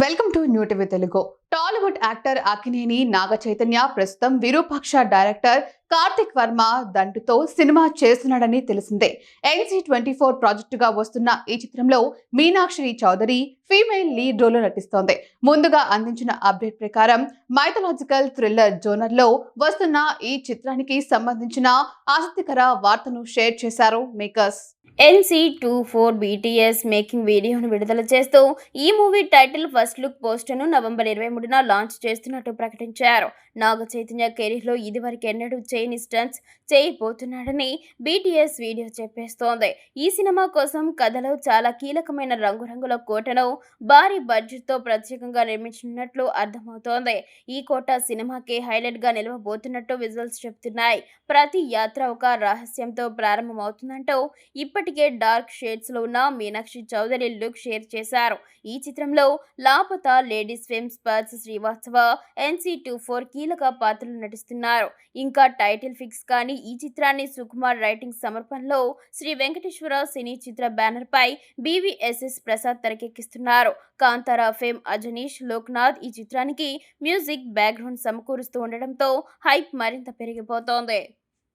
Welcome to new TV Telugu. Tollywood actor Akkineni Naga Chaitanya ప్రస్తుతం Virupaksha director Karthik Varma దంటుతో cinema చేస్తున్నాడని తెలిసిందే. NC24 ప్రాజెక్టుగా వస్తున్న ఈ చిత్రంలో Meenakshi Chaudhary female lead role నటిస్తోంది. ముందుగా అందించిన అప్డేట్ ప్రకారం మైథలాజికల్ థ్రిల్లర్ జోనర్ లో వస్తున్న ఈ చిత్రానికి సంబంధించిన ఆసక్తికర వార్తను షేర్ చేశారు మేకర్స్. NC24 BTS మేకింగ్ వీడియోను విడుదల చేస్తూ ఈ మూవీ టైటిల్ ఫస్ట్ లుక్ పోస్టర్ను నవంబర్ 23న లాంచ్ చేస్తున్నట్టు ప్రకటించారు. నాగ చైతన్య కెరీర్లో ఇదివరకు ఎన్నడూ చేయని స్టంట్స్ చేయబోతున్నాడని BTS వీడియో చెప్పేస్తోంది. ఈ సినిమా కోసం కథలో చాలా కీలకమైన రంగురంగుల కోటను భారీ బడ్జెట్తో ప్రత్యేకంగా నిర్మించనున్నట్లు అర్థమవుతోంది. ఈ కోట సినిమాకి హైలైట్ గా నిలవబోతున్నట్టు విజువల్స్ చెబుతున్నాయి. ప్రతి యాత్ర ఒక రహస్యంతో ప్రారంభమవుతుందంటూ ఇప్పటికే డార్క్ షేడ్స్ లో ఉన్న మీనాక్షి చౌదరి లుక్ షేర్ చేశారు. ఈ చిత్రంలో Laapataa ladies fame Spurs Srivastava NC24 కీలక పాత్రలు నటిస్తున్నారు. ఇంకా టైటిల్ ఫిక్స్ కానీ ఈ చిత్రాన్ని సుకుమార్ రైటింగ్ సమర్పణలో శ్రీ వెంకటేశ్వర సినీ చిత్ర బ్యానర్ పై BVSS ప్రసాద్ తెరకెక్కిస్తున్నారు. కాంతారా ఫేమ్ అజనీష్ లోక్నాథ్ ఈ చిత్రానికి మ్యూజిక్ బ్యాక్గ్రౌండ్ సమకూరుస్తూ ఉండడంతో హైప్ మరింత పెరిగిపోతోంది.